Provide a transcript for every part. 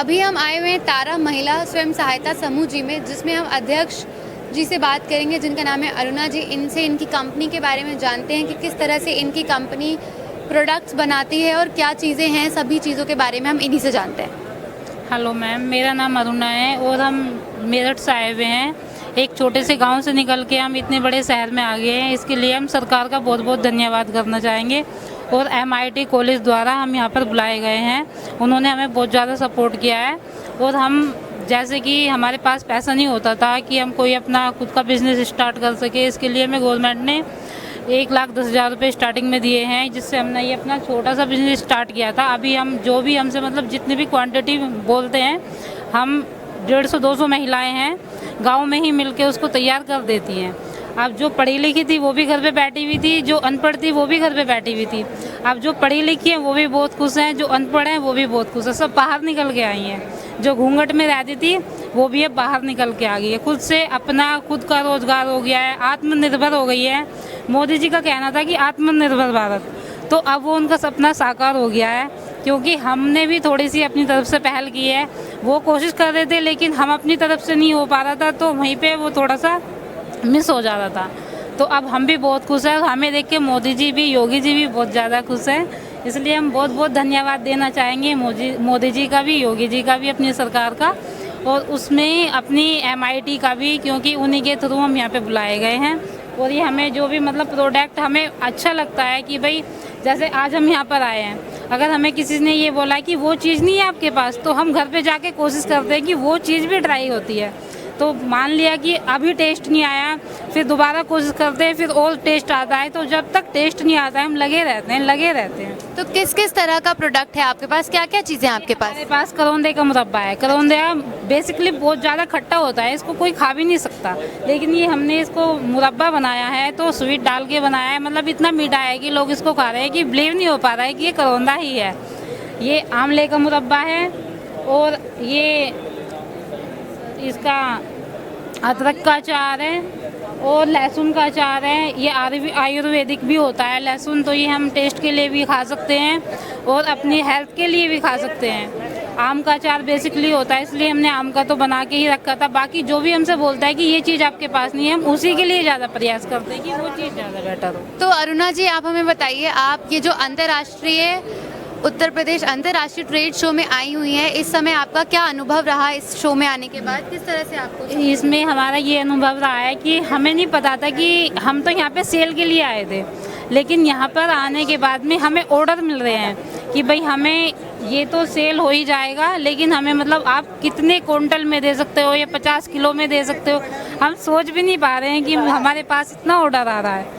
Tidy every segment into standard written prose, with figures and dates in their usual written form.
अभी हम आए हुए हैं तारा महिला स्वयं सहायता समूह जी में, जिसमें हम अध्यक्ष जी से बात करेंगे जिनका नाम है अरुणा जी। इनसे इनकी कंपनी के बारे में जानते हैं कि किस तरह से इनकी कंपनी प्रोडक्ट्स बनाती है और क्या चीज़ें हैं, सभी चीज़ों के बारे में हम इन्हीं से जानते हैं। हेलो मैम, मेरा नाम अरुणा है और हम मेरठ से आए हुए हैं। एक छोटे से गांव से निकल के हम इतने बड़े शहर में आ गए हैं। इसके लिए हम सरकार का बहुत बहुत धन्यवाद करना चाहेंगे और MIT कॉलेज द्वारा हम यहाँ पर बुलाए गए हैं। उन्होंने हमें बहुत ज़्यादा सपोर्ट किया है और हम जैसे कि हमारे पास पैसा नहीं होता था कि हम कोई अपना खुद का बिज़नेस स्टार्ट कर सके, इसके लिए हमें गवर्नमेंट ने 1,10,000 रुपये स्टार्टिंग में दिए हैं, जिससे हमने ये अपना छोटा सा बिज़नेस स्टार्ट किया था। अभी हम जो भी हमसे मतलब जितनी भी क्वांटिटी बोलते हैं, हम 150-200 महिलाएं हैं, गांव में ही मिलके उसको तैयार कर देती हैं। अब जो पढ़ी लिखी थी वो भी घर पे बैठी हुई थी, जो अनपढ़ थी वो भी घर पे बैठी हुई थी। अब जो पढ़ी लिखी है वो भी बहुत खुश हैं, जो अनपढ़ हैं वो भी बहुत खुश हैं, सब बाहर निकल के आई हैं। जो घूंघट में रहती थी वो भी अब बाहर निकल के आ गई है, खुद से अपना खुद का रोजगार हो गया है, आत्मनिर्भर हो गई है। मोदी जी का कहना था कि आत्मनिर्भर भारत, तो अब वो उनका सपना साकार हो गया है, क्योंकि हमने भी थोड़ी सी अपनी तरफ से पहल की है। वो कोशिश कर रहे थे लेकिन हम अपनी तरफ से नहीं हो पा रहा था, तो वहीं पे वो थोड़ा सा मिस हो जा रहा था। तो अब हम भी बहुत खुश हैं, हमें देख के मोदी जी भी, योगी जी भी बहुत ज़्यादा खुश हैं। इसलिए हम बहुत बहुत धन्यवाद देना चाहेंगे मोदी जी का भी, योगी जी का भी, अपनी सरकार का, और उसमें अपनी MIT का भी, क्योंकि उन्हीं के थ्रू हम यहाँ पे बुलाए गए हैं। और ये हमें जो भी मतलब प्रोडक्ट हमें अच्छा लगता है कि भाई जैसे आज हम यहाँ पर आए हैं, अगर हमें किसी ने ये बोला कि वो चीज़ नहीं है आपके पास, तो हम घर पे जाके कोशिश करते हैं कि वो चीज़ भी ट्राई होती है। तो मान लिया कि अभी टेस्ट नहीं आया, फिर दोबारा कोशिश करते हैं, फिर और टेस्ट आता है। तो जब तक टेस्ट नहीं आता है हम लगे रहते हैं। तो किस किस तरह का प्रोडक्ट है आपके पास, क्या क्या चीज़ें हैं आपके पास? हमारे पास करौंदे का मुरब्बा है। करौंदे बेसिकली बहुत ज़्यादा खट्टा होता है, इसको कोई खा भी नहीं सकता, लेकिन ये हमने इसको मुरब्बा बनाया है, तो स्वीट डाल के बनाया है। मतलब इतना मीठा है कि लोग इसको खा रहे हैं कि बिलीव नहीं हो पा रहा है कि ये करौंदा ही है। ये आंवले का मुरब्बा है और ये इसका अदरक का अचार है और लहसुन का अचार है। ये आयुर्वेदिक भी होता है लहसुन, तो ये हम टेस्ट के लिए भी खा सकते हैं और अपनी हेल्थ के लिए भी खा सकते हैं। आम का अचार बेसिकली होता है, इसलिए हमने आम का तो बना के ही रखा था। बाकी जो भी हमसे बोलता है कि ये चीज़ आपके पास नहीं है, हम उसी के लिए ज़्यादा प्रयास करते हैं कि वो चीज़ ज़्यादा बेटर हो। तो अरुणा जी, आप हमें बताइए, आप ये जो उत्तर प्रदेश अंतर्राष्ट्रीय ट्रेड शो में आई हुई हैं, इस समय आपका क्या अनुभव रहा इस शो में आने के बाद? किस तरह से आपको इसमें हमारा ये अनुभव रहा है कि हमें नहीं पता था कि हम तो यहाँ पे सेल के लिए आए थे, लेकिन यहाँ पर आने के बाद में हमें ऑर्डर मिल रहे हैं कि भाई हमें ये तो सेल हो ही जाएगा, लेकिन हमें मतलब आप कितने क्विंटल में दे सकते हो या 50 किलो में दे सकते हो। हम सोच भी नहीं पा रहे हैं कि हमारे पास इतना ऑर्डर आ रहा है।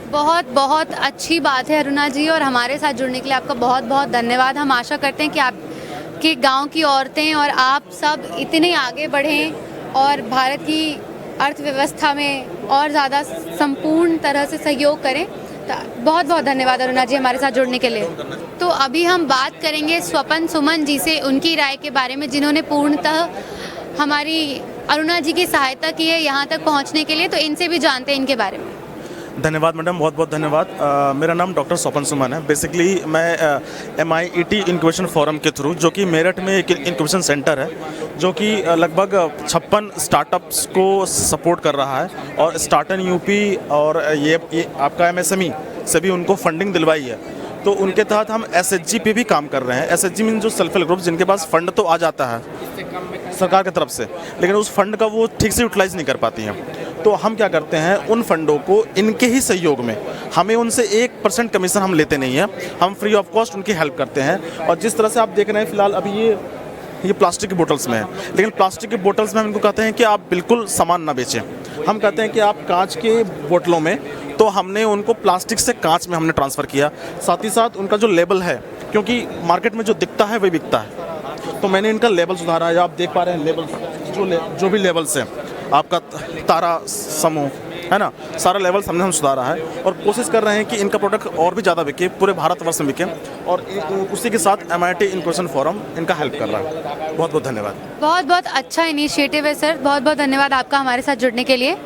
बहुत बहुत अच्छी बात है अरुणा जी, और हमारे साथ जुड़ने के लिए आपका बहुत बहुत धन्यवाद। हम आशा करते हैं कि आपके गांव की औरतें और आप सब इतने आगे बढ़ें और भारत की अर्थव्यवस्था में और ज़्यादा संपूर्ण तरह से सहयोग करें। तो बहुत बहुत धन्यवाद अरुणा जी हमारे साथ जुड़ने के लिए। तो अभी हम बात करेंगे स्वपन सुमन जी से, उनकी राय के बारे में, जिन्होंने पूर्णतः हमारी अरुणा जी की सहायता की है यहाँ तक पहुँचने के लिए। तो इनसे भी जानते हैं इनके बारे में। धन्यवाद मैडम, बहुत बहुत धन्यवाद। मेरा नाम डॉक्टर स्वपन सुमन है। बेसिकली मैं MIT इंक्यूबेशन फोरम के थ्रू, जो कि मेरठ में एक इंक्यूबेशन सेंटर है, जो कि लगभग 56 स्टार्टअप्स को सपोर्ट कर रहा है, और स्टार्टअप UP और ये आपका MSME सभी उनको फंडिंग दिलवाई है। तो उनके तहत हम SHG पे भी काम कर रहे हैं। SHG मीन जो सेल्फ हेल्प ग्रुप, जिनके पास फंड तो आ जाता है सरकार की तरफ से, लेकिन उस फंड का वो ठीक से यूटिलाइज नहीं कर पाती हैं। तो हम क्या करते हैं, उन फंडों को इनके ही सहयोग में, हमें उनसे 1% कमीशन हम लेते नहीं हैं, हम फ्री ऑफ कॉस्ट उनकी हेल्प करते हैं। और जिस तरह से आप देख रहे हैं फिलहाल अभी ये प्लास्टिक की बोतल्स में है, लेकिन प्लास्टिक की बोतल्स में हम इनको कहते हैं कि आप बिल्कुल सामान ना बेचें। हम कहते हैं कि आप कांच के बोतलों में, तो हमने उनको प्लास्टिक से कांच में हमने ट्रांसफ़र किया। साथ ही साथ उनका जो लेबल है, क्योंकि मार्केट में जो दिखता है वही बिकता है, तो मैंने इनका लेबल सुधारा है। आप देख पा रहे हैं लेबल, जो भी लेबल्स हैं, आपका तारा समूह है ना, सारा लेवल्स हमने सुधारा है, और कोशिश कर रहे हैं कि इनका प्रोडक्ट और भी ज़्यादा बिके, पूरे भारतवर्ष में बिके। और उसी के साथ MIT इंक्यूबेशन फोरम इनका हेल्प कर रहा है। बहुत बहुत धन्यवाद। बहुत बहुत अच्छा इनिशिएटिव है सर, बहुत बहुत धन्यवाद आपका हमारे साथ जुड़ने के लिए।